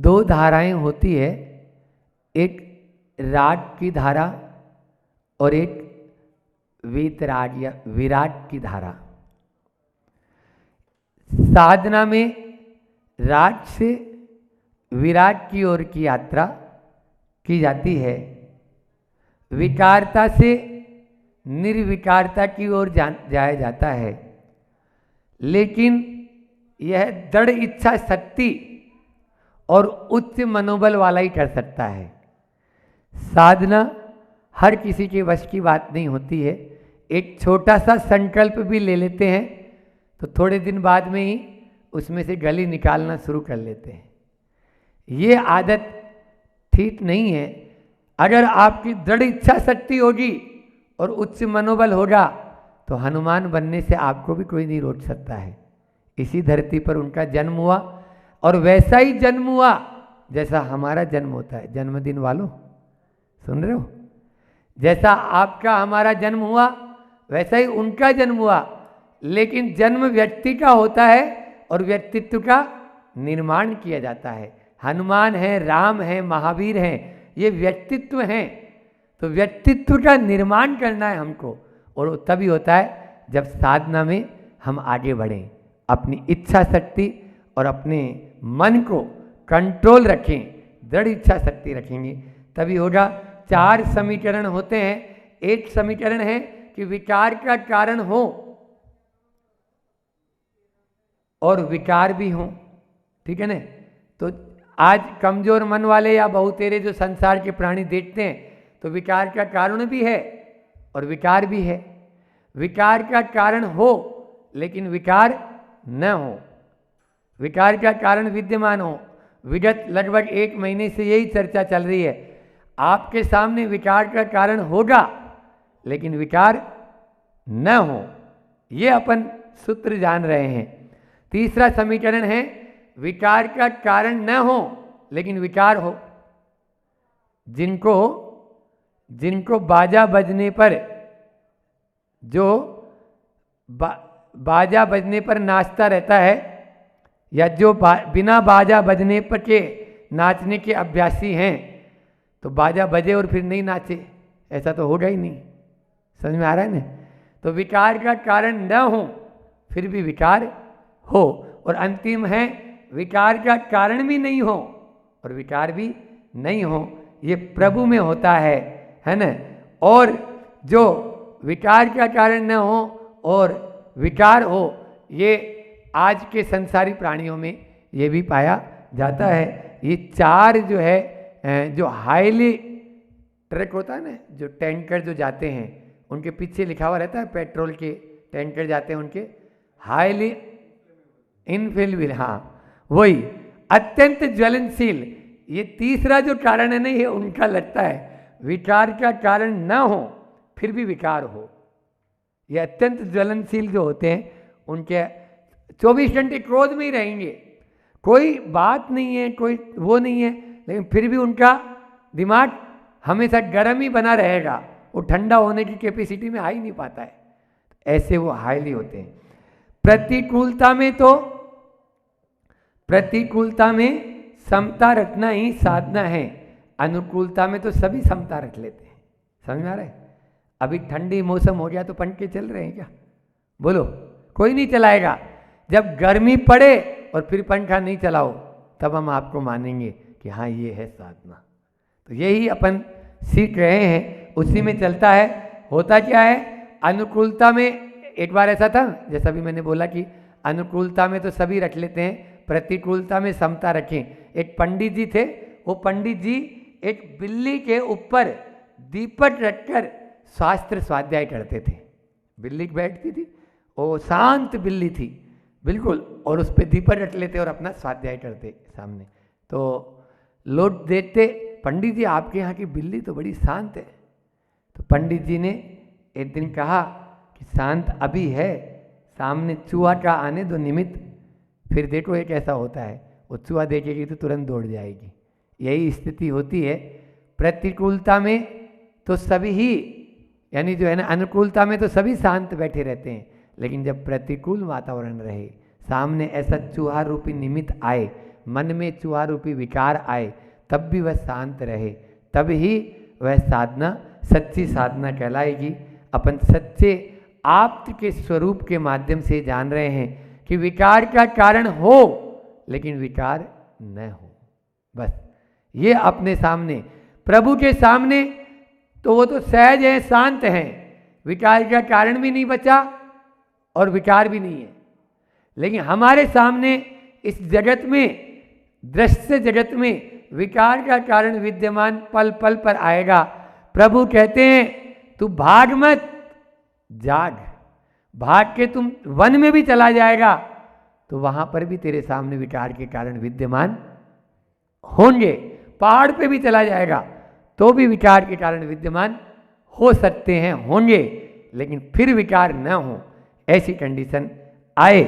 दो धाराएं होती है, एक राग की धारा और एक वीतराग या विराग की धारा। साधना में राग से विराग की ओर की यात्रा की जाती है, विकारता से निर्विकारता की ओर जाया जाता है। लेकिन यह दृढ़ इच्छा शक्ति और उच्च मनोबल वाला ही कर सकता है। साधना हर किसी के वश की बात नहीं होती है। एक छोटा सा संकल्प भी ले लेते हैं तो थोड़े दिन बाद में ही उसमें से गली निकालना शुरू कर लेते हैं। ये आदत ठीक नहीं है। अगर आपकी दृढ़ इच्छा शक्ति होगी और उच्च मनोबल होगा तो हनुमान बनने से आपको भी कोई नहीं रोक सकता है। इसी धरती पर उनका जन्म हुआ और वैसा ही जन्म हुआ जैसा हमारा जन्म होता है। जन्मदिन वालों सुन रहे हो? जैसा आपका हमारा जन्म हुआ वैसा ही उनका जन्म हुआ, लेकिन जन्म व्यक्ति का होता है और व्यक्तित्व का निर्माण किया जाता है। हनुमान है, राम है, महावीर हैं, ये व्यक्तित्व हैं। तो व्यक्तित्व का निर्माण करना है हमको, और वो तभी होता है जब साधना में हम आगे बढ़ें, अपनी इच्छा शक्ति और अपने मन को कंट्रोल रखें, दृढ़ इच्छा शक्ति रखेंगे तभी होगा। 4 समीकरण होते हैं। एक समीकरण है कि विकार का कारण हो और विकार भी हो, ठीक है ना? तो आज कमजोर मन वाले या बहुतेरे जो संसार के प्राणी देखते हैं तो विकार का कारण भी है और विकार भी है। विकार का कारण हो लेकिन विकार न हो, विकार का कारण विद्यमान हो। विगत लगभग 1 महीने से यही चर्चा चल रही है। आपके सामने विकार का कारण होगा लेकिन विकार न हो, ये अपन सूत्र जान रहे हैं। तीसरा समीकरण है विकार का कारण न हो लेकिन विकार हो। जिनको बाजा बजने पर जो बाजा बजने पर नाचता रहता है या जो बिना बाजा बजने पर के नाचने के अभ्यासी हैं, तो बाजा बजे और फिर नहीं नाचे, ऐसा तो होगा ही नहीं। समझ में आ रहा है ना? तो विकार का कारण न हो फिर भी विकार हो, और अंतिम है विकार का कारण भी नहीं हो और विकार भी नहीं हो। ये प्रभु में होता है ना? और जो विकार का कारण न हो और विकार हो, ये आज के संसारी प्राणियों में ये भी पाया जाता है। ये 4 जो है, जो हाईली ट्रक होता है ना, जो टैंकर जो जाते हैं उनके पीछे लिखा हुआ रहता है, पेट्रोल के टैंकर जाते हैं उनके हाईली इनफ्लेमेबल, हाँ वही अत्यंत ज्वलनशील। ये तीसरा जो कारण है ना, ये उनका लगता है विकार का कारण न हो फिर भी विकार हो। ये अत्यंत ज्वलनशील जो होते हैं उनके 24 घंटे क्रोध में ही रहेंगे, कोई बात नहीं है, कोई वो नहीं है, लेकिन फिर भी उनका दिमाग हमेशा गर्म ही बना रहेगा, वो ठंडा होने की कैपेसिटी में आ ही नहीं पाता है। ऐसे वो हाईली होते हैं। प्रतिकूलता में समता रखना ही साधना है। अनुकूलता में तो सभी समता रख लेते हैं। समझ में आ रहा है? अभी ठंडी मौसम हो गया तो पंखे चल रहे हैं क्या? बोलो, कोई नहीं चलाएगा। जब गर्मी पड़े और फिर पंखा नहीं चलाओ तब हम आपको मानेंगे कि हाँ ये है साधना। तो यही अपन सीख रहे हैं, उसी में चलता है। होता क्या है, अनुकूलता में एक बार ऐसा था, जैसा भी मैंने बोला कि अनुकूलता में तो सभी रख लेते हैं, प्रतिकूलता में समता रखें। एक पंडित जी थे, वो पंडित जी एक बिल्ली के ऊपर दीपक रखकर शास्त्र स्वाध्याय करते थे। बिल्ली बैठती थी, वो शांत बिल्ली थी बिल्कुल, और उस पर दीपक रख लेते और अपना स्वाध्याय करते सामने। तो लोग देखते, पंडित जी आपके यहाँ की बिल्ली तो बड़ी शांत है। तो पंडित जी ने एक दिन कहा कि शांत अभी है, सामने चूहा का आने दो निमित्त, फिर देखो ये कैसा होता है। वो चूहा देखेगी तो तुरंत दौड़ जाएगी। यही स्थिति होती है। प्रतिकूलता में तो सभी ही, यानी जो है ना, अनुकूलता में तो सभी शांत बैठे रहते हैं, लेकिन जब प्रतिकूल वातावरण रहे, सामने ऐसा चूहा रूपी निमित्त आए मन में चूहा रूपी विकार आए, तब भी वह शांत रहे, तब ही वह साधना सच्ची साधना कहलाएगी। अपन सच्चे आप्त के स्वरूप के माध्यम से जान रहे हैं कि विकार का कारण हो लेकिन विकार न हो। बस ये अपने सामने, प्रभु के सामने तो वो तो सहज है, शांत हैं, विकार का कारण भी नहीं बचा और विकार भी नहीं है। लेकिन हमारे सामने इस जगत में, दृश्य जगत में विकार का कारण विद्यमान पल पल पर आएगा। प्रभु कहते हैं तू भाग मत, जाग, भाग के तुम वन में भी चला जाएगा तो वहां पर भी तेरे सामने विकार के कारण विद्यमान होंगे, पहाड़ पे भी चला जाएगा तो भी विकार के कारण विद्यमान हो सकते हैं, होंगे, लेकिन फिर विकार न हो, ऐसी कंडीशन आए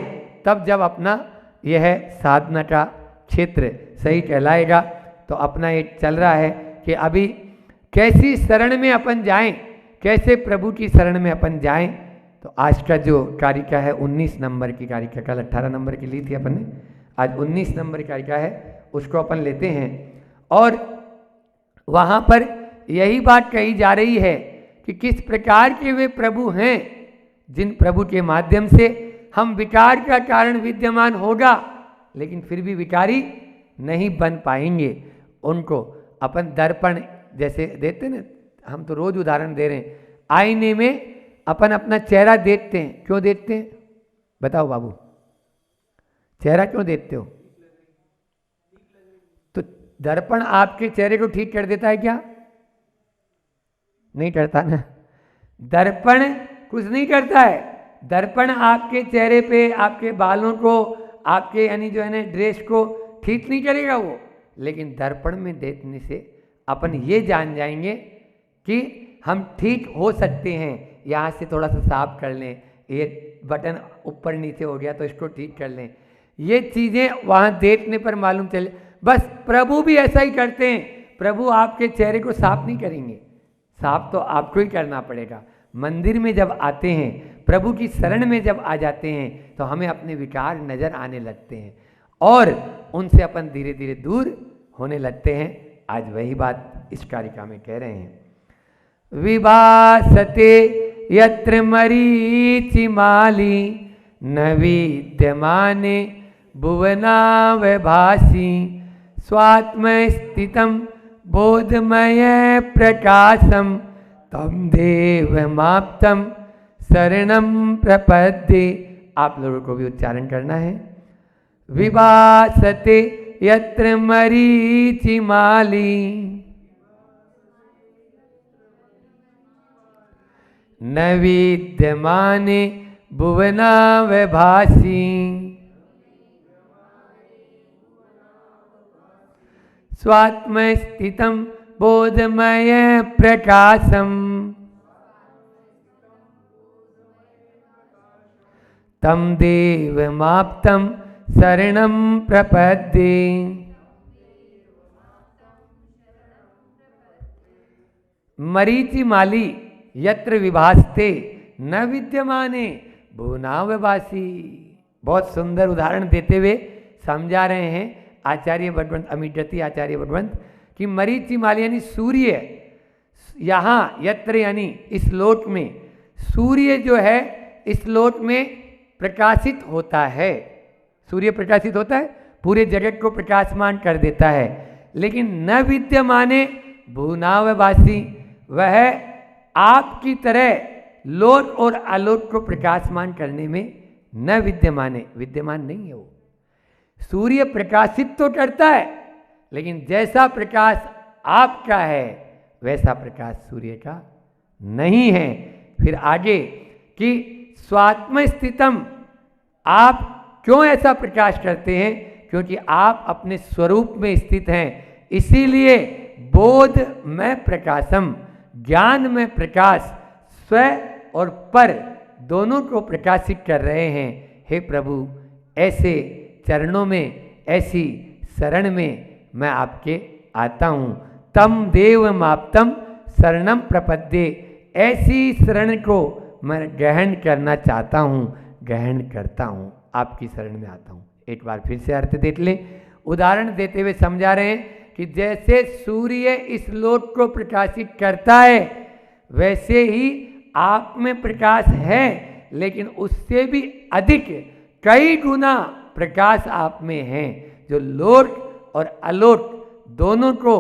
तब जब अपना यह साधना का क्षेत्र सही कहलाएगा। तो अपना ये चल रहा है कि अभी कैसी शरण में अपन जाएं, कैसे प्रभु की शरण में अपन जाएं। तो आज का जो कारिका है 19 नंबर की कारिका, कल 18 नंबर की ली थी अपन ने, आज 19 नंबर की कारिका है, उसको अपन लेते हैं। और वहाँ पर यही बात कही जा रही है कि किस प्रकार के वे प्रभु हैं जिन प्रभु के माध्यम से हम विकार का कारण विद्यमान होगा लेकिन फिर भी विकारी नहीं बन पाएंगे। उनको अपन दर्पण जैसे देते ना, हम तो रोज उदाहरण दे रहे हैं, आईने में अपन अपना चेहरा देखते हैं, क्यों देखते हैं बताओ बाबू, चेहरा क्यों देखते हो? तो दर्पण आपके चेहरे को ठीक कर देता है क्या? नहीं करता ना। दर्पण कुछ नहीं करता है, दर्पण आपके चेहरे पे, आपके बालों को, आपके यानी जो है ना ड्रेस को ठीक नहीं करेगा वो, लेकिन दर्पण में देखने से अपन ये जान जाएंगे कि हम ठीक हो सकते हैं। यहाँ से थोड़ा सा साफ कर लें, ये बटन ऊपर नीचे हो गया तो इसको ठीक कर लें, ये चीज़ें वहाँ देखने पर मालूम चले। बस प्रभु भी ऐसा ही करते हैं, प्रभु आपके चेहरे को साफ नहीं करेंगे, साफ तो आपको ही करना पड़ेगा। मंदिर में जब आते हैं, प्रभु की शरण में जब आ जाते हैं तो हमें अपने विकार नजर आने लगते हैं और उनसे अपन धीरे धीरे दूर होने लगते हैं। आज वही बात इस कारिका में कह रहे हैं। विभासते यत्र मरीचिमाली न विद्यमाने भुवनावभासी स्वात्म स्थितम बोधमय प्रकाशम तम देवमाप्तम शरणम प्रपद्ये। आप लोगों को भी उच्चारण करना है। विभासते यत्र मरीचिमाली न विद्यमाने भुवनावभासी स्वात्म स्थितम बोधमय प्रकाशम तम देवमाप्तम शरणम प्रपद्ये। मरीचिमाली यत्र विभासते न विद्यमाने भुवनावभासी। बहुत सुंदर उदाहरण देते हुए समझा रहे हैं आचार्य भगवंत, अमितजती आचार्य भगवंत कि मरीचिमाली यानी सूर्य, यहाँ यत्र यानी इस लोक में, सूर्य जो है इस लोक में प्रकाशित होता है, सूर्य प्रकाशित होता है, पूरे जगत को प्रकाशमान कर देता है, लेकिन न विद्यमाने भुवनावभासी, वह आपकी तरह लोक और आलोक को प्रकाशमान करने में न विद्यमाने, विद्यमान नहीं है वो। सूर्य प्रकाशित तो करता है लेकिन जैसा प्रकाश आपका है वैसा प्रकाश सूर्य का नहीं है। फिर आगे कि स्वात्म स्थितम, आप क्यों ऐसा प्रकाश करते हैं? क्योंकि आप अपने स्वरूप में स्थित हैं, इसीलिए बोध में प्रकाशम, ज्ञान में प्रकाश, स्व और पर दोनों को प्रकाशित कर रहे हैं। हे प्रभु, ऐसे चरणों में, ऐसी शरण में मैं आपके आता हूँ। तम देव माप्तम शरणम प्रपद्ये, ऐसी शरण को मैं ग्रहण करना चाहता हूँ, ग्रहण करता हूँ, आपकी शरण में आता हूँ। एक बार फिर से अर्थ देख लें। उदाहरण देते हुए समझा रहे हैं कि जैसे सूर्य इस लोक को प्रकाशित करता है, वैसे ही आप में प्रकाश है, लेकिन उससे भी अधिक कई गुना प्रकाश आप में है, जो लोक और अलोक दोनों को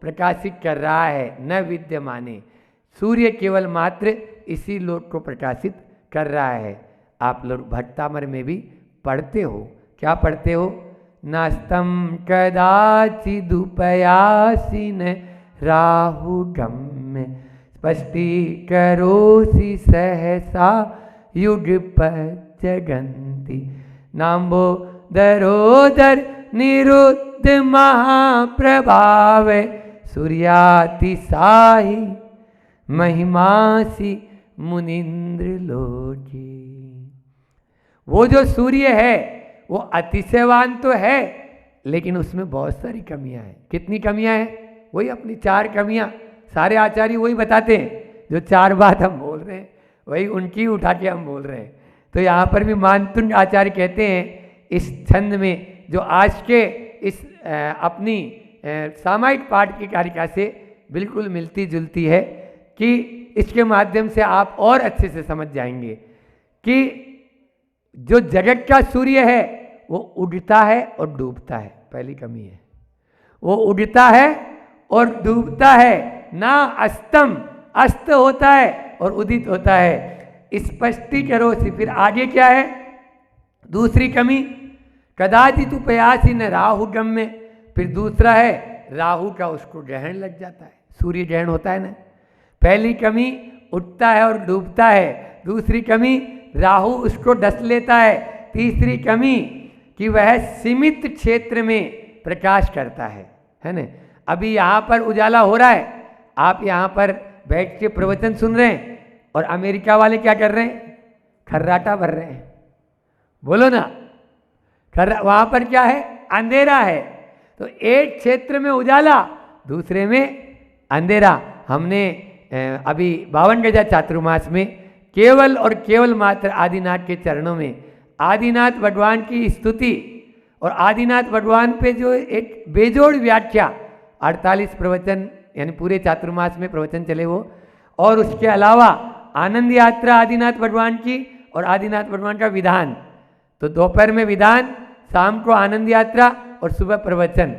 प्रकाशित कर रहा है। न विद्यमाने, सूर्य केवल मात्र इसी लोक को प्रकाशित कर रहा है। आप लोग भट्टामर में भी पढ़ते हो, क्या पढ़ते हो? नास्तम कदाचिदुपयासिन राहुगम्य स्पष्टीकरोसि सहसा युगपजगन्ति नाम्बोदरोदर निरुद्ध महाप्रभाव सूर्यातिसाही महिमासी मुनीन्द्र लोकी। वो जो सूर्य है वो अतिशयवान तो है, लेकिन उसमें बहुत सारी कमियां हैं। कितनी कमियां हैं? वही अपनी 4 कमियां, सारे आचार्य वही बताते हैं। जो 4 बात हम बोल रहे हैं वही उनकी उठा के हम बोल रहे हैं। तो यहाँ पर भी मानतुंड आचार्य कहते हैं इस छंद में, जो आज के इस अपनी सामायिक पाठ की कारिका से बिल्कुल मिलती जुलती है, कि इसके माध्यम से आप और अच्छे से समझ जाएंगे कि जो जगत का सूर्य है वो उड़ता है और डूबता है। पहली कमी है, वो उड़ता है और डूबता है, ना अस्त होता है और उदित होता है। स्पष्टीकरो से फिर आगे क्या है? दूसरी कमी, कदाचित उपयासी न राहु गम्य। फिर दूसरा है राहु का उसको ग्रहण लग जाता है, सूर्य ग्रहण होता है ना। पहली कमी उठता है और डूबता है, दूसरी कमी राहु उसको डस लेता है, तीसरी कमी कि वह सीमित क्षेत्र में प्रकाश करता है ना। अभी यहाँ पर उजाला हो रहा है, आप यहाँ पर बैठ के प्रवचन सुन रहे हैं, और अमेरिका वाले क्या कर रहे हैं? खर्राटा भर रहे हैं। बोलो ना, वहाँ पर क्या है? अंधेरा है। तो एक क्षेत्र में उजाला, दूसरे में अंधेरा। हमने अभी 52 गजा चातुर्मास में केवल और केवल मात्र आदिनाथ के चरणों में आदिनाथ भगवान की स्तुति और आदिनाथ भगवान पे जो एक बेजोड़ व्याख्या, 48 प्रवचन यानी पूरे चातुर्मास में प्रवचन चले वो, और उसके अलावा आनंद यात्रा आदिनाथ भगवान की और आदिनाथ भगवान का विधान। तो दोपहर में विधान, शाम को आनंद यात्रा और सुबह प्रवचन,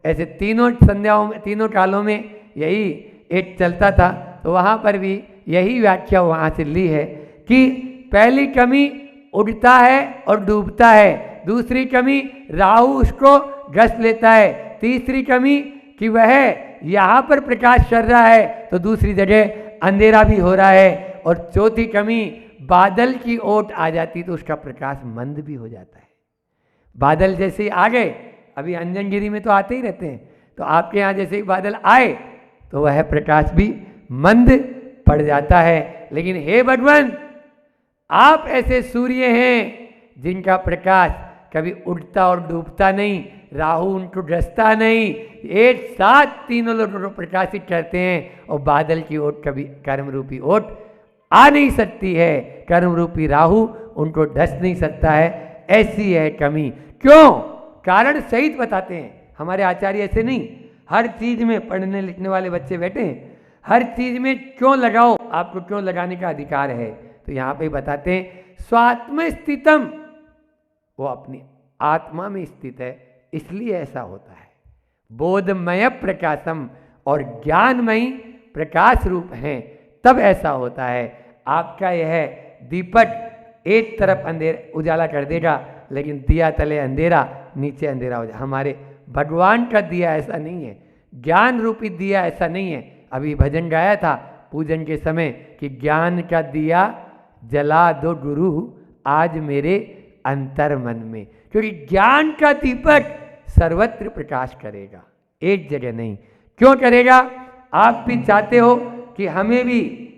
ऐसे तीनों संध्याओं में, तीनों कालों में यही एक चलता था। तो वहाँ पर भी यही व्याख्या वहाँ से ली है कि पहली कमी उड़ता है और डूबता है, दूसरी कमी राहु उसको ग्रस लेता है, तीसरी कमी कि वह यहाँ पर प्रकाश कर रहा है तो दूसरी जगह अंधेरा भी हो रहा है, और चौथी कमी बादल की ओट आ जाती तो उसका प्रकाश मंद भी हो जाता है। बादल जैसे ही आ गए, अभी अंजनगिरी में तो आते ही रहते हैं, तो आपके यहाँ जैसे ही बादल आए तो वह प्रकाश भी मंद पड़ जाता है। लेकिन हे भगवान, आप ऐसे सूर्य हैं जिनका प्रकाश कभी उड़ता और डूबता नहीं, राहु उनको ग्रसता नहीं, एक साथ तीनों लोगों को प्रकाशित करते हैं, और बादल की ओट कभी कर्म रूपी ओट आ नहीं सकती है, कर्म रूपी राहु उनको ढस नहीं सकता है। ऐसी है कमी। क्यों? कारण सहित बताते हैं हमारे आचार्य। ऐसे नहीं हर चीज में, पढ़ने लिखने वाले बच्चे बैठे हैं, हर चीज में क्यों लगाओ, आपको क्यों लगाने का अधिकार है। तो यहाँ पे बताते हैं स्वात्म स्थितम, वो अपनी आत्मा में स्थित है, इसलिए ऐसा होता है। बोधमय प्रकाशम, और ज्ञानमयी प्रकाश रूप हैं, तब ऐसा होता है। आपका यह दीपक एक तरफ अंधेरा उजाला कर देगा, लेकिन दिया तले अंधेरा, नीचे अंधेरा हो जाए। हमारे भगवान का दिया ऐसा नहीं है, ज्ञान रूपी दिया ऐसा नहीं है। अभी भजन गाया था पूजन के समय कि ज्ञान का दिया जला दो गुरु आज मेरे अंतर मन में, क्योंकि ज्ञान का दीपक सर्वत्र प्रकाश करेगा, एक जगह नहीं। क्यों करेगा? आप भी चाहते हो कि हमें भी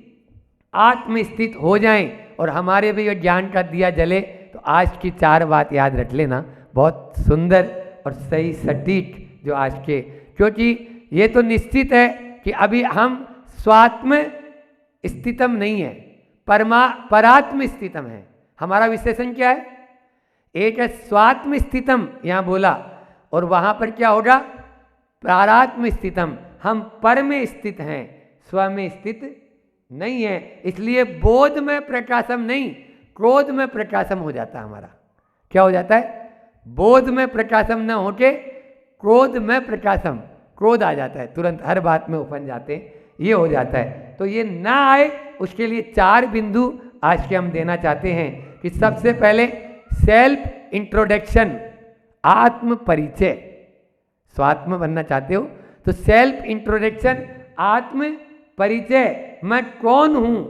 आत्मस्थित हो जाएं और हमारे भी ये ज्ञान का दिया जले। तो आज की 4 बात याद रख लेना, बहुत सुंदर और सही सटीक जो आज के, क्योंकि ये तो निश्चित है कि अभी हम स्वात्म स्थितम नहीं है, परात्म स्थितम है। हमारा विशेषण क्या है? एक है स्वात्म स्थितम यहाँ बोला, और वहां पर क्या होगा? प्रारात्म स्थितम, हम पर में स्थित हैं, स्व में स्थित नहीं है। इसलिए बोध में प्रकाशम नहीं, क्रोध में प्रकाशम हो जाता है हमारा। क्या हो जाता है? बोध में प्रकाशम न होके क्रोध में प्रकाशम, क्रोध आ जाता है, तुरंत हर बात में उपन जाते हैं, ये हो जाता है। तो ये ना आए उसके लिए 4 बिंदु आज के हम देना चाहते हैं कि सबसे पहले सेल्फ इंट्रोडक्शन, आत्म परिचय। स्वात्म बनना चाहते हो तो सेल्फ इंट्रोडक्शन, आत्म परिचय, मैं कौन हूं,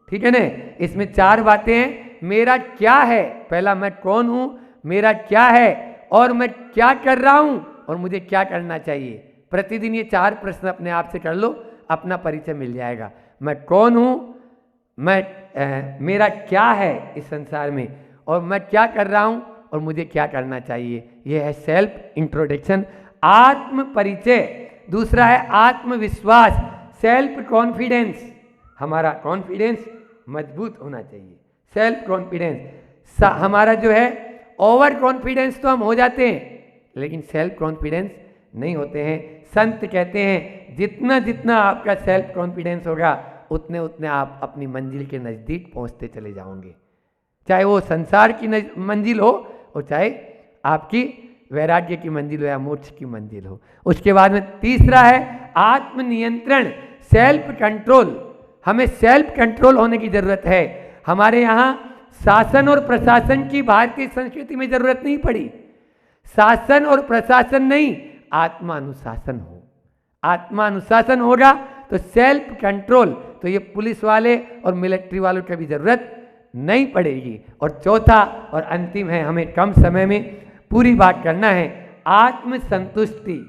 ठीक है ना। इसमें 4 बातें हैं। मेरा क्या है, पहला मैं कौन हूं, मेरा क्या है, और मैं क्या कर रहा हूं, और मुझे क्या करना चाहिए। प्रतिदिन ये 4 प्रश्न अपने आप से कर लो, अपना परिचय मिल जाएगा। मैं कौन हूं, मेरा क्या है इस संसार में, और मैं क्या कर रहा हूं, और मुझे क्या करना चाहिए। यह है सेल्फ इंट्रोडक्शन, आत्म परिचय। दूसरा है आत्मविश्वास, सेल्फ कॉन्फिडेंस। हमारा कॉन्फिडेंस मजबूत होना चाहिए, सेल्फ कॉन्फिडेंस। हमारा जो है ओवर कॉन्फिडेंस तो हम हो जाते हैं, लेकिन सेल्फ कॉन्फिडेंस नहीं होते हैं। संत कहते हैं जितना जितना आपका सेल्फ कॉन्फिडेंस होगा उतने उतने आप अपनी मंजिल के नज़दीक पहुंचते चले जाओगे, चाहे वो संसार की मंजिल हो और चाहे आपकी वैराग्य की मंजिल हो या मोक्ष की मंजिल हो। उसके बाद में तीसरा है आत्मनियंत्रण, सेल्फ कंट्रोल। हमें सेल्फ कंट्रोल होने की जरूरत है। हमारे यहाँ शासन और प्रशासन की भारतीय संस्कृति में जरूरत नहीं पड़ी। शासन और प्रशासन नहीं, आत्मानुशासन हो। आत्मानुशासन होगा तो सेल्फ कंट्रोल, तो ये पुलिस वाले और मिलिट्री वालों की भी जरूरत नहीं पड़ेगी। और चौथा और अंतिम है, हमें कम समय में पूरी बात करना है, आत्मसंतुष्टि।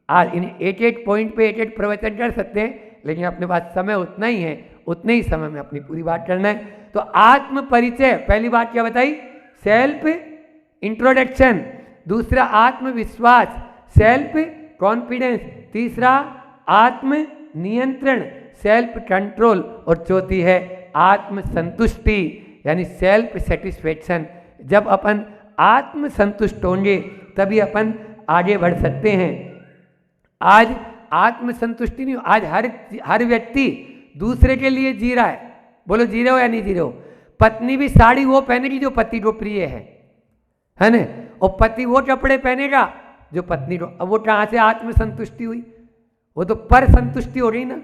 आज इन एक एक पॉइंट पे एक एक प्रवचन कर सकते हैं, लेकिन अपने पास समय उतना ही है, उतने ही समय में अपनी पूरी बात करना है। तो आत्म परिचय, पहली बात क्या बताई? Self introduction. दूसरा आत्मविश्वास, सेल्फ कॉन्फिडेंस। तीसरा आत्म नियंत्रण, सेल्फ कंट्रोल। और चौथी है आत्म संतुष्टि, यानी सेल्फ सेटिस्फेक्शन। जब अपन आत्म संतुष्ट होंगे तभी अपन आगे बढ़ सकते हैं। आज आत्म संतुष्टि नहीं, आज हर व्यक्ति दूसरे के लिए जी रहा है। बोलो जी रहे हो या नहीं जी रहे हो? पत्नी भी साड़ी वो पहनेगी जो पति को प्रिय है ना, और पति वो कपड़े पहनेगा जो पत्नी को। अब वो कहाँ से आत्म संतुष्टि हुई? वो तो पर संतुष्टि हो गई ना।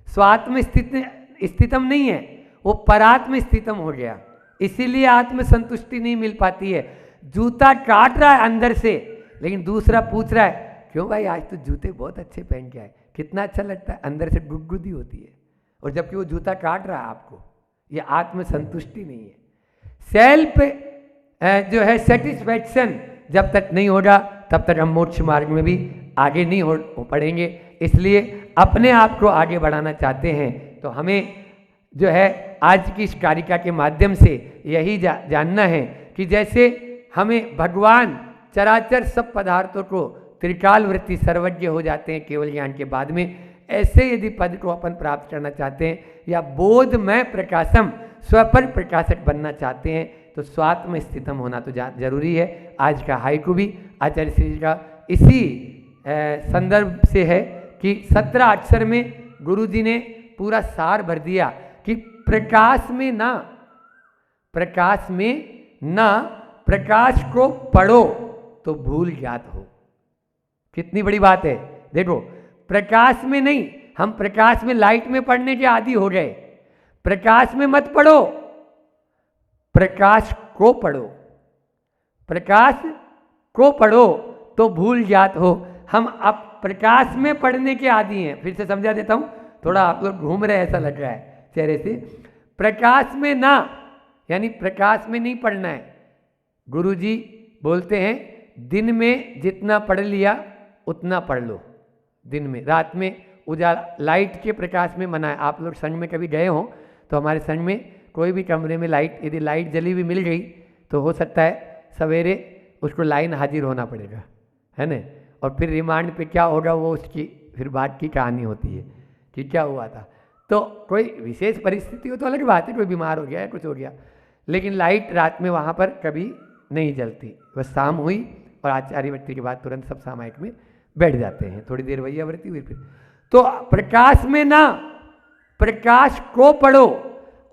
स्वात्म स्थितम नहीं है, वो परात्म स्थितम हो गया। इसीलिए आत्म संतुष्टि नहीं मिल पाती है। जूता काट रहा है अंदर से, लेकिन दूसरा पूछ रहा है क्यों भाई आज तो जूते बहुत अच्छे पहन के आए, कितना अच्छा लगता है, अंदर से गुदगुदी होती है, और जबकि वो जूता काट रहा है आपको। ये आत्म संतुष्टि नहीं है। सेल्फ जो है सेटिस्फैक्शन जब तक नहीं होगा तब तक हम मोक्ष मार्ग में भी आगे नहीं हो पड़ेंगे। इसलिए अपने आप को आगे बढ़ाना चाहते हैं तो हमें जो है आज की इस कारिका के माध्यम से यही जानना है कि जैसे हमें भगवान चराचर सब पदार्थों को त्रिकाल वृत्ति सर्वज्ञ हो जाते हैं केवल ज्ञान के बाद में, ऐसे यदि पद को अपन प्राप्त करना चाहते हैं या बोधमय प्रकाशम स्वपर प्रकाशक बनना चाहते हैं तो स्वात्म स्थितम होना तो जरूरी है। आज का हाइकू भी आचार्य श्री जी का इसी संदर्भ से है कि 17 अक्षर में गुरु जी ने पूरा सार भर दिया कि प्रकाश में ना, प्रकाश को पढ़ो तो भूल ज्ञात हो। कितनी बड़ी बात है। देखो प्रकाश में नहीं, हम प्रकाश में लाइट में पढ़ने के आदी हो गए। प्रकाश में मत पढ़ो, प्रकाश को पढ़ो, प्रकाश को पढ़ो तो भूल ज्ञात हो। हम अब प्रकाश में पढ़ने के आदी हैं। फिर से समझा देता हूं, थोड़ा आप लोग घूम रहे ऐसा लग रहा है चेहरे से। प्रकाश में ना, यानी प्रकाश में नहीं पढ़ना है। गुरुजी बोलते हैं दिन में जितना पढ़ लिया उतना पढ़ लो। दिन में, रात में उजाला लाइट के प्रकाश में मना है। आप लोग संघ में कभी गए हो तो हमारे संघ में कोई भी कमरे में लाइट, यदि लाइट जली हुई मिल गई तो हो सकता है सवेरे उसको लाइन हाजिर होना पड़ेगा, है ना। और फिर रिमांड पे क्या होगा वो उसकी फिर बात की कहानी होती है कि क्या हुआ था। तो कोई विशेष परिस्थिति हो तो अलग बात है, कोई बीमार हो गया है, कुछ हो गया, लेकिन लाइट रात में वहाँ पर कभी नहीं जलती। बस शाम हुई और आचार्यवृत्ति के बाद तुरंत सब सामायिक में बैठ जाते हैं, थोड़ी देर वही आवृत्ति हुई फिर। तो प्रकाश में ना, प्रकाश को पढ़ो।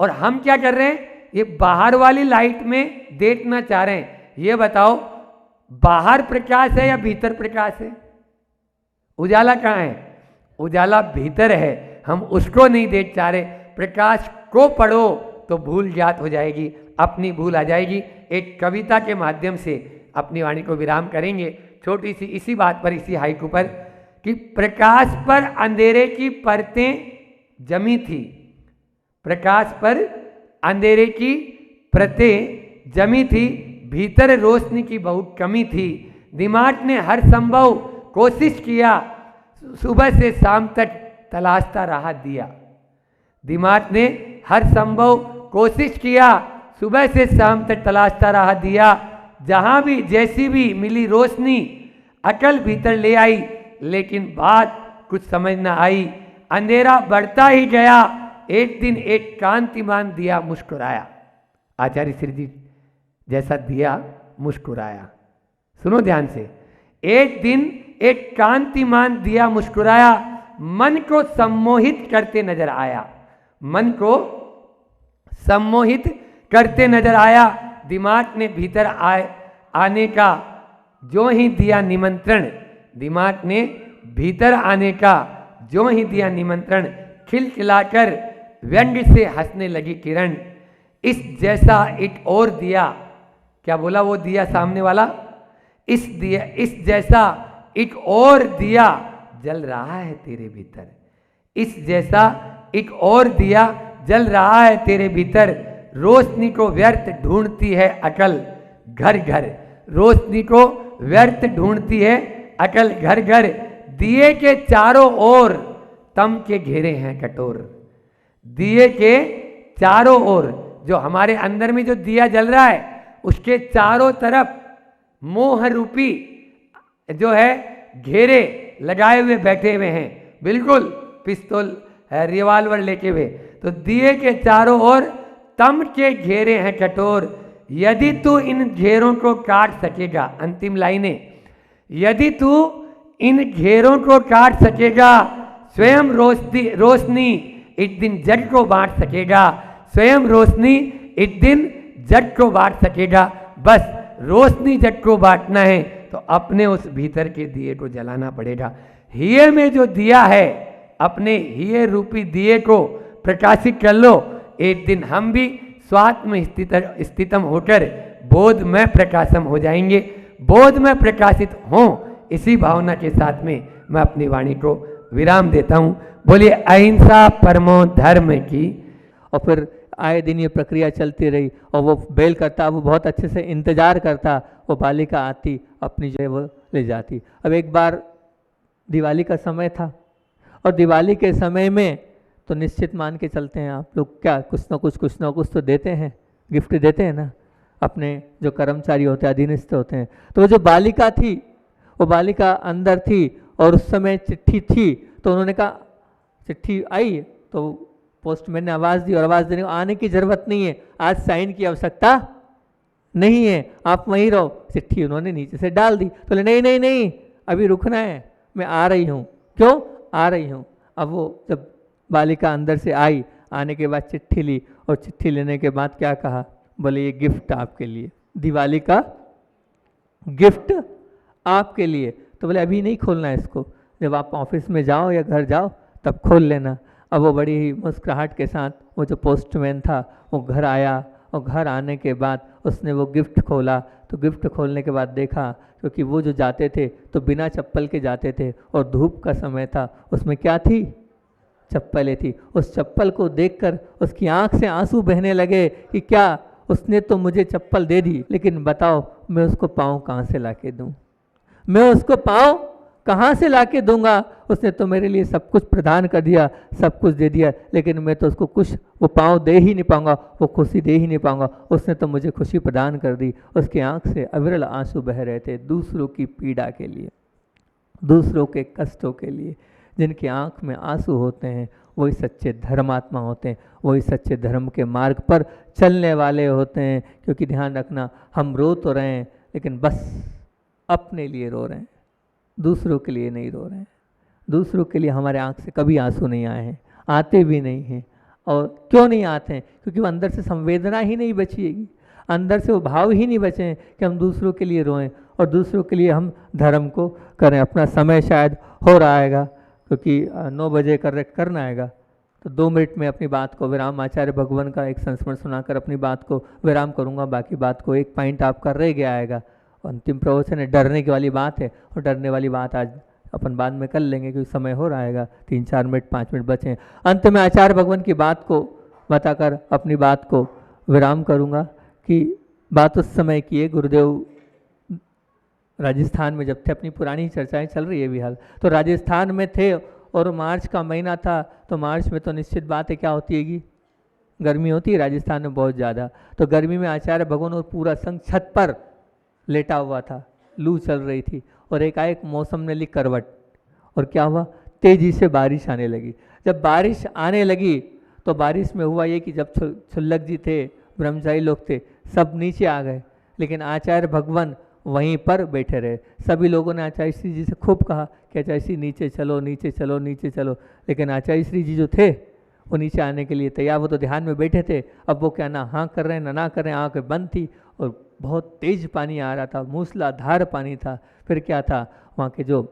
और हम क्या कर रहे हैं, ये बाहर वाली लाइट में देखना चाह रहे हैं। ये बताओ बाहर प्रकाश है या भीतर प्रकाश है? उजाला कहाँ है? उजाला भीतर है, हम उसको नहीं देख चाह रहे। प्रकाश को पढ़ो तो भूल ज्ञात हो जाएगी, अपनी भूल आ जाएगी। एक कविता के माध्यम से अपनी वाणी को विराम करेंगे, छोटी सी इसी बात पर, इसी हाइकू पर, कि प्रकाश पर अंधेरे की परतें जमी थी, प्रकाश पर अंधेरे की परतें जमी थी, भीतर रोशनी की बहुत कमी थी। दिमाग ने हर संभव कोशिश किया, सुबह से शाम तक तलाशता रहा दिया। दिमाग ने हर संभव कोशिश किया, सुबह से शाम तक तलाशता रहा दिया। जहां भी जैसी भी मिली रोशनी अकल भीतर ले आई, लेकिन बात कुछ समझ न आई। अंधेरा बढ़ता ही गया, एक दिन एक कांतिमान दिया मुस्कुराया। आचार्य श्री जी जैसा दिया मुस्कुराया, सुनो ध्यान से। एक दिन एक कांतिमान दिया मुस्कुराया, मन को सम्मोहित करते नजर आया, मन को सम्मोहित करते नजर आया। दिमाग ने भीतर आने का जो ही दिया निमंत्रण, दिमाग ने भीतर आने का जो ही दिया निमंत्रण, खिलखिलाकर व्यंग से हंसने लगी किरण। इस जैसा एक और दिया, क्या बोला वो दिया सामने वाला, इस जैसा एक और दिया जल रहा है तेरे भीतर, इस जैसा एक और दिया जल रहा है तेरे भीतर। रोशनी को व्यर्थ ढूंढती है अकल घर घर, रोशनी को व्यर्थ ढूंढती है अकल घर घर। दिए के चारों ओर तम के घेरे हैं कटोर, दिए के चारों ओर, जो हमारे अंदर में जो दिया जल रहा है उसके चारों तरफ मोह रूपी जो है घेरे लगाए हुए बैठे हुए हैं, बिल्कुल पिस्तौल रिवाल्वर लेके हुए। तो दिए के चारों ओर तम के घेरे हैं कठोर, यदि तू इन घेरों को काट सकेगा, अंतिम लाइनें, यदि तू इन घेरों को काट सकेगा, स्वयं रोशनी एक दिन जग को बांट सकेगा, स्वयं रोशनी एक दिन जग को बांट सकेगा। बस रोशनी जग को बांटना है तो अपने उस भीतर के दिए को जलाना पड़ेगा। हिये में जो दिया है, अपने हिये रूपी दिए को प्रकाशित कर लो। एक दिन हम भी स्वात्म स्थितम होकर बोध में प्रकाशम हो जाएंगे, बोध में प्रकाशित हों। इसी भावना के साथ में मैं अपनी वाणी को विराम देता हूँ। बोलिए अहिंसा परमो धर्म की। और फिर आए दिन ये प्रक्रिया चलती रही और वो बेल करता, वो बहुत अच्छे से इंतजार करता, वो बालिका आती, अपनी जो है वो ले जाती। अब एक बार दिवाली का समय था और दिवाली के समय में तो निश्चित मान के चलते हैं आप लोग, क्या कुछ ना कुछ तो देते हैं, गिफ्ट देते हैं ना अपने जो कर्मचारी होते हैं, अधीनस्थ होते हैं। तो वो जो बालिका थी, वो बालिका अंदर थी और उस समय चिट्ठी थी, तो उन्होंने कहा चिट्ठी आई, तो पोस्टमैन ने आवाज़ दी और आवाज़ देने को आने की ज़रूरत नहीं है, आज साइन की आवश्यकता नहीं है, आप वहीं रहो। चिट्ठी उन्होंने नीचे से डाल दी, तो नहीं नहीं नहीं अभी रुकना है, मैं आ रही हूँ। क्यों आ रही हूँ? अब वो जब बालिका अंदर से आई, आने के बाद चिट्ठी ली और चिट्ठी लेने के बाद क्या कहा, बोले ये गिफ्ट आपके लिए, दिवाली का गिफ्ट आपके लिए। तो बोले अभी नहीं खोलना है इसको, जब आप ऑफिस में जाओ या घर जाओ तब खोल लेना। अब वो बड़ी ही मुस्कुराहट के साथ वो जो पोस्टमैन था वो घर आया और घर आने के बाद उसने वो गिफ्ट खोला। तो गिफ्ट खोलने के बाद देखा, क्योंकि वो जो जाते थे तो बिना चप्पल के जाते थे और धूप का समय था, उसमें क्या थी, चप्पलें थी। उस चप्पल को देखकर उसकी आंख से आंसू बहने लगे कि क्या उसने तो मुझे चप्पल दे दी, लेकिन बताओ मैं उसको पाँव कहाँ से ला के दूँ, मैं उसको पाँव कहाँ से ला के दूँगा? उसने तो मेरे लिए सब कुछ प्रदान कर दिया, सब कुछ दे दिया, लेकिन मैं तो उसको कुछ वो पाँव दे ही नहीं पाऊँगा, वो खुशी दे ही नहीं पाऊँगा। उसने तो मुझे खुशी प्रदान कर दी। उसकी आंख से अविरल आंसू बह रहे थे, दूसरों की पीड़ा के लिए, दूसरों के कष्टों के लिए। जिनकी आंख में आंसू होते हैं वही सच्चे धर्मात्मा होते हैं, वही सच्चे धर्म के मार्ग पर चलने वाले होते हैं। क्योंकि ध्यान रखना, हम रो तो रहे हैं लेकिन बस अपने लिए रो रहे हैं, दूसरों के लिए नहीं रो रहे हैं। दूसरों के लिए हमारे आंख से कभी आंसू नहीं आए हैं, आते भी नहीं हैं। और क्यों नहीं आते हैं? क्योंकि वो अंदर से संवेदना ही नहीं बचिएगी, अंदर से वो भाव ही नहीं बचे हैं कि हम दूसरों के लिए रोएं और दूसरों के लिए हम धर्म को करें। अपना समय शायद हो रहा आएगा, क्योंकि 9 बजे करना आएगा, तो 2 मिनट में अपनी बात को विराम आचार्य भगवान का एक संस्मरण सुनाकर अपनी बात को विराम करूंगा। बाकी बात को एक पॉइंट आपका रह गया आएगा। अंतिम प्रवचन है, डरने की वाली बात है, और डरने वाली बात आज अपन बाद में कर लेंगे क्योंकि समय हो रहा है, 3-4 मिनट 5 मिनट बचे हैं। अंत में आचार्य भगवान की बात को बताकर अपनी बात को विराम करूंगा कि बात उस समय की है, गुरुदेव राजस्थान में जब थे, अपनी पुरानी चर्चाएं चल रही है भी हाल, तो राजस्थान में थे और मार्च का महीना था। तो मार्च में तो निश्चित बात है क्या होती है कि गर्मी होती है राजस्थान में बहुत ज़्यादा। तो गर्मी में आचार्य भगवान और पूरा संघ छत पर लेटा हुआ था, लू चल रही थी और एकाएक मौसम ने ली करवट, और क्या हुआ, तेजी से बारिश आने लगी। जब बारिश आने लगी तो बारिश में हुआ ये कि जब छुल्लक जी थे, ब्रह्मचारी लोग थे, सब नीचे आ गए, लेकिन आचार्य भगवान वहीं पर बैठे रहे। सभी लोगों ने आचार्य श्री जी से खूब कहा कि आचार्य श्री नीचे चलो, नीचे चलो, नीचे चलो, लेकिन आचार्य श्री जी जो थे वो नीचे आने के लिए तैयार, वो तो ध्यान में बैठे थे। अब वो क्या ना हाँ कर रहे हैं ना कर रहे हैं, आँखें बंद थी और बहुत तेज पानी आ रहा था, मूसलाधार पानी था। फिर क्या था, वहाँ के जो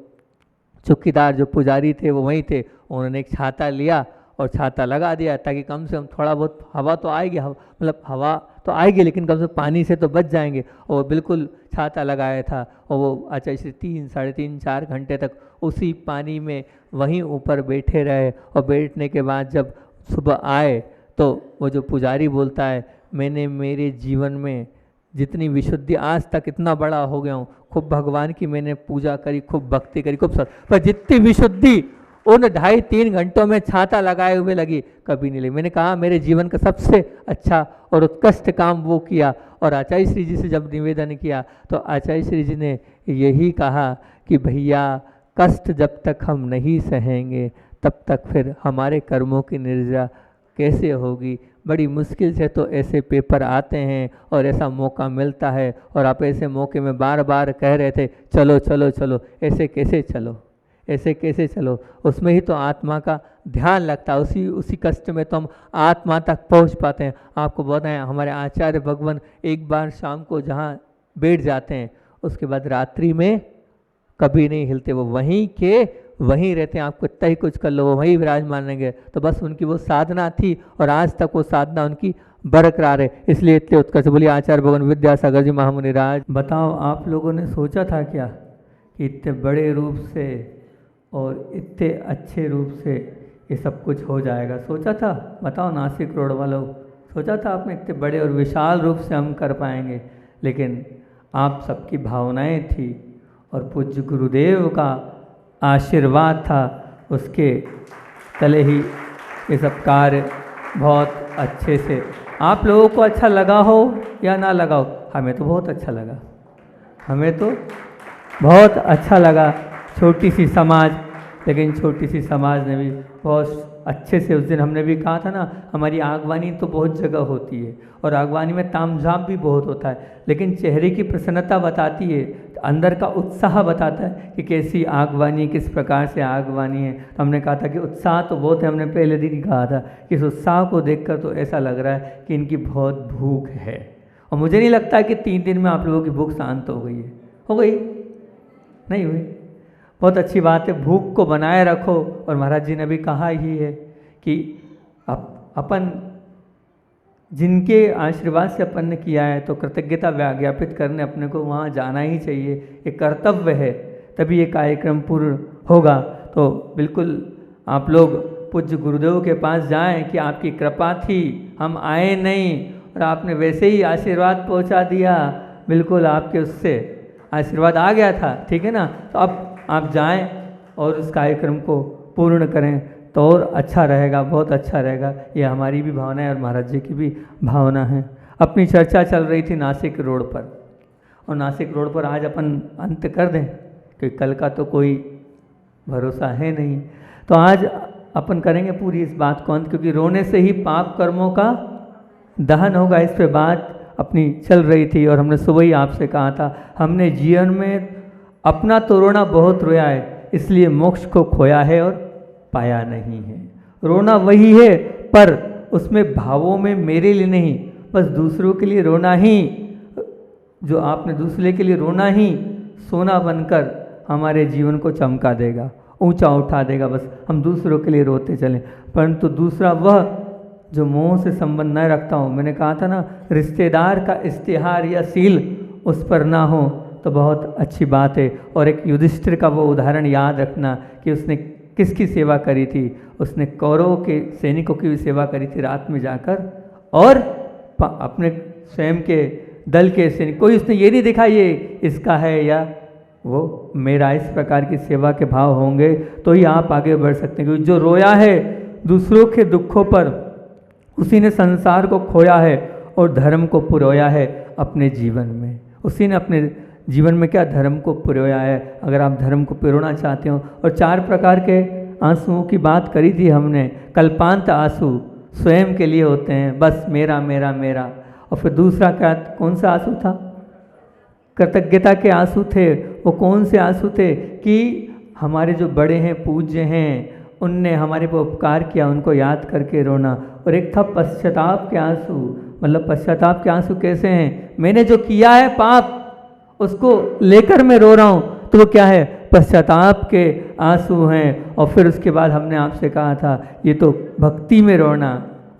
चौकीदार जो पुजारी थे वो वहीं थे, उन्होंने एक छाता लिया और छाता लगा दिया ताकि कम से कम थोड़ा बहुत हवा तो आएगी, मतलब हवा तो आएगी लेकिन कम से कम पानी से तो बच जाएंगे। और बिल्कुल छाता लगाया था और वो आचार्य श्री 3-3.5-4 घंटे तक उसी पानी में वहीं ऊपर बैठे रहे। और बैठने के बाद जब सुबह आए तो वो जो पुजारी बोलता है, मैंने मेरे जीवन में जितनी विशुद्धि आज तक इतना बड़ा हो गया हूँ, खूब भगवान की मैंने पूजा करी, खूब भक्ति करी, खूब सब, पर जितनी विशुद्धि उन 2.5-3 घंटों में छाता लगाए हुए लगी कभी नहीं लगी। मैंने कहा मेरे जीवन का सबसे अच्छा और उत्कृष्ट काम वो किया। और आचार्य श्री जी से जब निवेदन किया तो आचार्य श्री जी ने यही कहा कि भैया कष्ट जब तक हम नहीं सहेंगे तब तक फिर हमारे कर्मों की निर्जा कैसे होगी। बड़ी मुश्किल से तो ऐसे पेपर आते हैं और ऐसा मौका मिलता है, और आप ऐसे मौके में बार बार कह रहे थे चलो चलो चलो, ऐसे कैसे चलो, ऐसे कैसे चलो। उसमें ही तो आत्मा का ध्यान लगता है, उसी कष्ट में तो हम आत्मा तक पहुंच पाते हैं। आपको बताएं हमारे आचार्य भगवान एक बार शाम को जहाँ बैठ जाते हैं उसके बाद रात्रि में कभी नहीं हिलते, वो वहीं के वहीं रहते हैं। आपको इतना ही कुछ कर लो वो वहीं विराजमान रहेंगे। तो बस उनकी वो साधना थी और आज तक वो साधना उनकी बरकरार है, इसलिए इतने उत्कर्ष। बोलिए आचार्य भगवान विद्यासागर जी महामुनि राज। बताओ आप लोगों ने सोचा था क्या कि इतने बड़े रूप से और इतने अच्छे रूप से ये सब कुछ हो जाएगा? सोचा था? बताओ नासिक रोड वालों, सोचा था आपने इतने बड़े और विशाल रूप से हम कर पाएंगे? लेकिन आप सबकी भावनाएं थी और पूज्य गुरुदेव का आशीर्वाद था, उसके तले ही ये सब कार्य बहुत अच्छे से। आप लोगों को अच्छा लगा हो या ना लगा हो, हमें तो बहुत अच्छा लगा, हमें तो बहुत अच्छा लगा। छोटी सी समाज, लेकिन छोटी सी समाज ने भी बहुत अच्छे से, उस दिन हमने भी कहा था ना, हमारी आगवानी तो बहुत जगह होती है और आगवानी में तामझाम भी बहुत होता है, लेकिन चेहरे की प्रसन्नता बताती है, अंदर का उत्साह बताता है कि कैसी आगवानी, किस प्रकार से आगवानी है। तो हमने कहा था कि उत्साह तो बहुत है, हमने पहले दिन ही कहा था कि इस उत्साह को देखकर तो ऐसा लग रहा है कि इनकी बहुत भूख है। और मुझे नहीं लगता कि 3 दिन में आप लोगों की भूख शांत हो गई है। हो गई? नहीं हुई? बहुत अच्छी बात है, भूख को बनाए रखो। और महाराज जी ने भी कहा ही है कि अपन जिनके आशीर्वाद से अपन ने किया है तो कृतज्ञता ज्ञापित करने अपने को वहाँ जाना ही चाहिए, ये कर्तव्य है, तभी ये कार्यक्रम पूर्ण होगा। तो बिल्कुल आप लोग पूज्य गुरुदेव के पास जाएं कि आपकी कृपा थी, हम आए नहीं और आपने वैसे ही आशीर्वाद पहुँचा दिया, बिल्कुल आपके उससे आशीर्वाद आ गया था, ठीक है ना। तो अब आप जाएं और उस कार्यक्रम को पूर्ण करें तो और अच्छा रहेगा, बहुत अच्छा रहेगा। ये हमारी भी भावना है और महाराज जी की भी भावना है। अपनी चर्चा चल रही थी नासिक रोड पर, और नासिक रोड पर आज अपन अंत कर दें क्योंकि कल का तो कोई भरोसा है नहीं। तो आज अपन करेंगे पूरी इस बात को अंत, क्योंकि रोने से ही पाप कर्मों का दहन होगा। इस पे बात अपनी चल रही थी और हमने सुबह ही आपसे कहा था, हमने जीवन में अपना तो रोना बहुत रोया है, इसलिए मोक्ष को खोया है और पाया नहीं है। रोना वही है, पर उसमें भावों में मेरे लिए नहीं, बस दूसरों के लिए रोना ही, जो आपने दूसरे के लिए रोना ही सोना बनकर हमारे जीवन को चमका देगा, ऊंचा उठा देगा। बस हम दूसरों के लिए रोते चलें, परंतु दूसरा वह जो मोह से संबंध न रखता हूँ, मैंने कहा था ना, रिश्तेदार का इश्तिहार या सील उस पर ना हो तो बहुत अच्छी बात है। और एक युधिष्ठिर का वो उदाहरण याद रखना कि उसने किसकी सेवा करी थी, उसने कौरवों के सैनिकों की भी सेवा करी थी रात में जाकर, और अपने स्वयं के दल के सैनिक, कोई उसने ये नहीं देखा ये इसका है या वो मेरा। इस प्रकार की सेवा के भाव होंगे तो ही आप आगे बढ़ सकते हैं, क्योंकि जो रोया है दूसरों के दुखों पर, उसी ने संसार को खोया है और धर्म को पुरोया है अपने जीवन में। उसी ने अपने जीवन में क्या, धर्म को पुरोया है। अगर आप धर्म को पुरोना चाहते हो, और 4 प्रकार के आंसुओं की बात करी थी हमने। कल्पांत आंसू स्वयं के लिए होते हैं, बस मेरा मेरा मेरा। और फिर दूसरा क्या, कौन सा आंसू था, कृतज्ञता के आंसू थे। वो कौन से आंसू थे कि हमारे जो बड़े हैं, पूज्य हैं, उनने हमारे पर उपकार किया, उनको याद करके रोना। और एक था पश्चाताप के आंसू, मतलब पश्चाताप के आंसू कैसे हैं, मैंने जो किया है पाप उसको लेकर मैं रो रहा हूँ, तो वो क्या है, पश्चाताप के आंसू हैं। और फिर उसके बाद हमने आपसे कहा था ये तो भक्ति में रोना,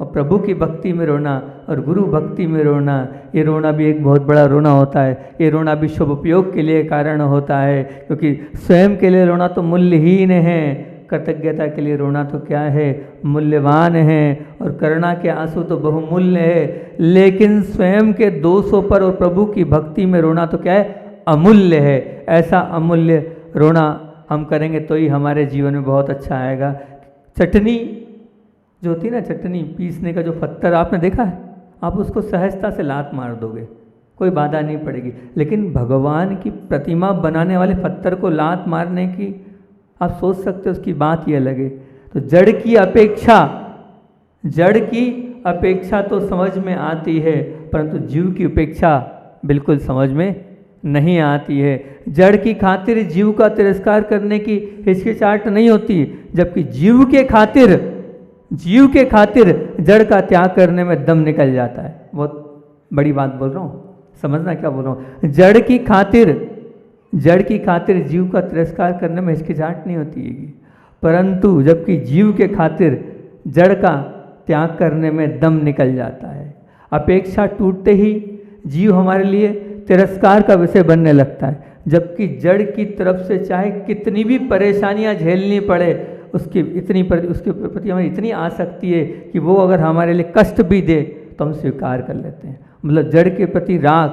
और प्रभु की भक्ति में रोना, और गुरु भक्ति में रोना। ये रोना भी एक बहुत बड़ा रोना होता है। ये रोना भी शुभ उपयोग के लिए कारण होता है, क्योंकि स्वयं के लिए रोना तो मूल्यहीन है, कृतज्ञता के लिए रोना तो क्या है, मूल्यवान है। और करुणा के आंसू तो बहुमूल्य है, लेकिन स्वयं के दोषों पर और प्रभु की भक्ति में रोना तो क्या है, अमूल्य है। ऐसा अमूल्य रोना हम करेंगे तो ही हमारे जीवन में बहुत अच्छा आएगा। चटनी जो होती है ना, चटनी पीसने का जो पत्थर आपने देखा है, आप उसको सहजता से लात मार दोगे, कोई बाधा नहीं पड़ेगी। लेकिन भगवान की प्रतिमा बनाने वाले पत्थर को लात मारने की आप सोच सकते हो, उसकी बात ये अलग है। तो जड़ की अपेक्षा तो समझ में आती है, परंतु जीव की उपेक्षा बिल्कुल समझ में नहीं आती है। जड़ की खातिर जीव का तिरस्कार करने की हिचकिचाहट नहीं होती, जबकि जीव के खातिर जड़ का त्याग करने में दम निकल जाता है। बहुत बड़ी बात बोल रहा हूँ, समझना क्या बोल रहा हूँ। जड़ की खातिर जीव का तिरस्कार करने में हिचकिचाहट नहीं होती है, परंतु जबकि जीव के खातिर जड़ का त्याग करने में दम निकल जाता है। अपेक्षा टूटते ही जीव हमारे लिए तिरस्कार का विषय बनने लगता है, जबकि जड़ की तरफ से चाहे कितनी भी परेशानियां झेलनी पड़े, उसके प्रति हमें इतनी आसक्ति है कि वो अगर हमारे लिए कष्ट भी दे तो हम स्वीकार कर लेते हैं। मतलब जड़ के प्रति राग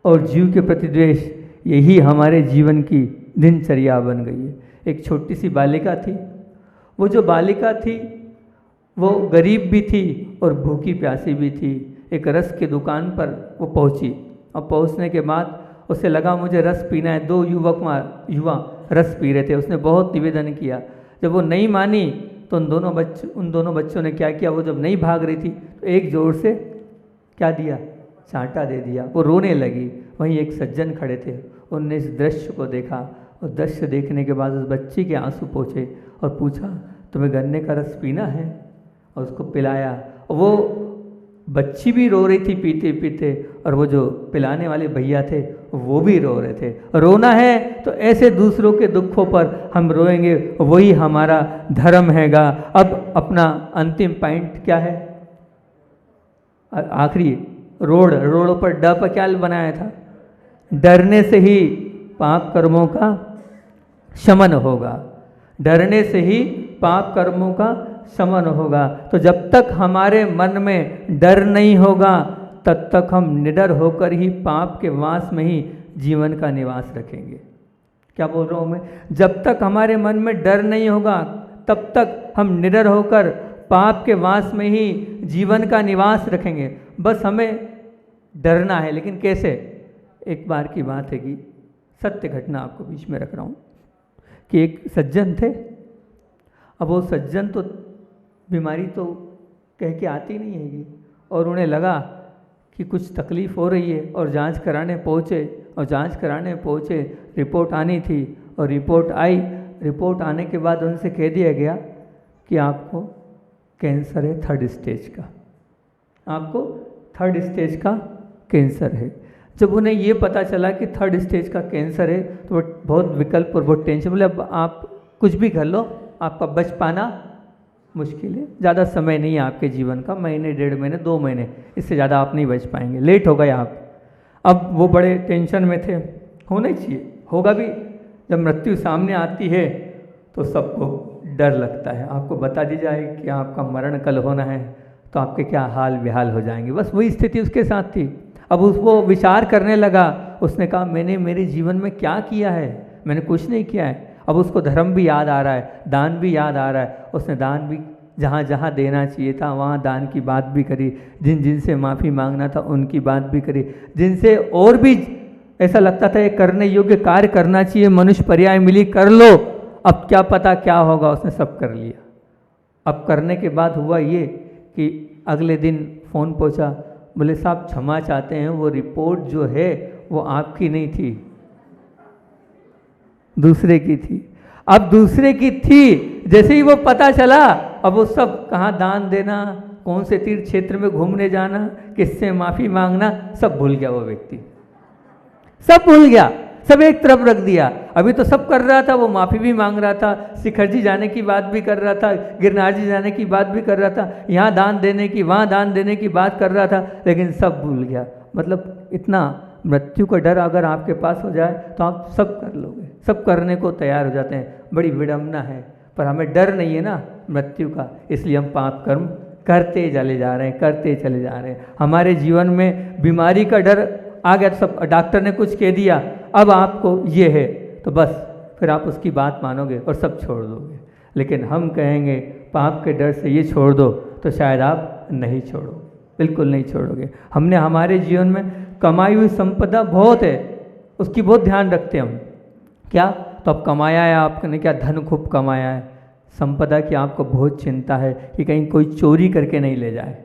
और जीव के प्रति द्वेष, यही हमारे जीवन की दिनचर्या बन गई है। एक छोटी सी बालिका थी, वो जो बालिका थी वो गरीब भी थी और भूखी प्यासी भी थी। एक रस की दुकान पर वो पहुंची, और पहुंचने के बाद उसे लगा मुझे रस पीना है। 2 युवा रस पी रहे थे, उसने बहुत निवेदन किया। जब वो नहीं मानी तो उन दोनों बच्चों ने क्या किया, वो जब नहीं भाग रही थी तो एक जोर से क्या दिया, चांटा दे दिया। वो रोने लगी। वहीं एक सज्जन खड़े थे, उनने इस दृश्य को देखा, और दृश्य देखने के बाद उस बच्ची के आंसू पोंछे और पूछा तुम्हें गन्ने का रस पीना है, और उसको पिलाया। वो बच्ची भी रो रही थी पीते पीते, और वो जो पिलाने वाले भैया थे वो भी रो रहे थे। रोना है तो ऐसे दूसरों के दुखों पर हम रोएंगे, वही हमारा धर्म हैगा। अब अपना अंतिम पॉइंट क्या है, आखिरी रोड पर ड पर क्या बनाया था, डरने से ही पाप कर्मों का शमन होगा। डरने से ही पाप कर्मों का शमन होगा। तो जब तक हमारे मन में डर नहीं होगा तब तक हम निडर होकर ही पाप के वास में ही जीवन का निवास रखेंगे। क्या बोल रहा हूँ मैं, जब तक हमारे मन में डर नहीं होगा तब तक हम निडर होकर पाप के वास में ही जीवन का निवास रखेंगे। बस हमें डरना है, लेकिन कैसे। एक बार की बात है कि सत्य घटना आपको बीच में रख रहा हूँ कि एक सज्जन थे। अब वो सज्जन तो बीमारी तो कह के आती नहीं हैगी, और उन्हें लगा कि कुछ तकलीफ़ हो रही है और जांच कराने पहुँचे, रिपोर्ट आनी थी और रिपोर्ट आई। रिपोर्ट आने के बाद उनसे कह दिया गया कि आपको कैंसर है 3rd स्टेज का, आपको 3rd स्टेज का कैंसर है। जब उन्हें ये पता चला कि 3rd स्टेज का कैंसर है तो वो बहुत विकल्प और बहुत टेंशन, बोले अब आप कुछ भी कर लो, आपका बच पाना मुश्किल है, ज़्यादा समय नहीं है आपके जीवन का, महीने 1.5 महीने 2 महीने, इससे ज़्यादा आप नहीं बच पाएंगे, लेट हो गए आप। अब वो बड़े टेंशन में थे, होना ही चाहिए, होगा भी। जब मृत्यु सामने आती है तो सबको डर लगता है, आपको बता दी जाए कि आपका मरण कल होना है तो आपके क्या हाल बेहाल हो जाएंगे। बस वही स्थिति उसके साथ थी। अब वो विचार करने लगा, उसने कहा मैंने मेरे जीवन में क्या किया है, मैंने कुछ नहीं किया है। अब उसको धर्म भी याद आ रहा है, दान भी याद आ रहा है, उसने दान भी जहाँ जहाँ देना चाहिए था वहाँ दान की बात भी करी, जिनसे माफ़ी मांगना था उनकी बात भी करी, जिनसे और भी ऐसा लगता था ये करने योग्य कार्य करना चाहिए, मनुष्य पर्याय मिली कर लो, अब क्या पता क्या होगा, उसने सब कर लिया। अब करने के बाद हुआ ये कि अगले दिन फ़ोन पहुँचा, बोले साहब क्षमा चाहते हैं, वो रिपोर्ट जो है वो आपकी नहीं थी, दूसरे की थी। अब दूसरे की थी, जैसे ही वो पता चला, अब वो सब कहाँ दान देना, कौन से तीर्थ क्षेत्र में घूमने जाना, किससे माफ़ी मांगना, सब भूल गया वो व्यक्ति, सब भूल गया, सब एक तरफ रख दिया। अभी तो सब कर रहा था, वो माफ़ी भी मांग रहा था, शिखर जी जाने की बात भी कर रहा था, गिरनार जी जाने की बात भी कर रहा था, यहाँ दान देने की, वहाँ दान देने की बात कर रहा था, लेकिन सब भूल गया। मतलब इतना मृत्यु का डर अगर आपके पास हो जाए तो आप सब कर लोगे, सब करने को तैयार हो जाते हैं। बड़ी विडम्बना है, पर हमें डर नहीं है ना मृत्यु का, इसलिए हम पाप कर्म करते चले जा रहे हैं। हमारे जीवन में बीमारी का डर आ गया, तो सब डॉक्टर ने कुछ कह दिया, अब आपको ये है, तो बस फिर आप उसकी बात मानोगे और सब छोड़ दोगे। लेकिन हम कहेंगे पाप के डर से ये छोड़ दो, तो शायद आप नहीं छोड़ोगे, बिल्कुल नहीं छोड़ोगे। हमने हमारे जीवन में कमाई हुई संपदा बहुत है, उसकी बहुत ध्यान रखते हैं हम। क्या तो अब कमाया है आपने, क्या धन खूब कमाया है, संपदा की आपको बहुत चिंता है कि कहीं कोई चोरी करके नहीं ले जाए,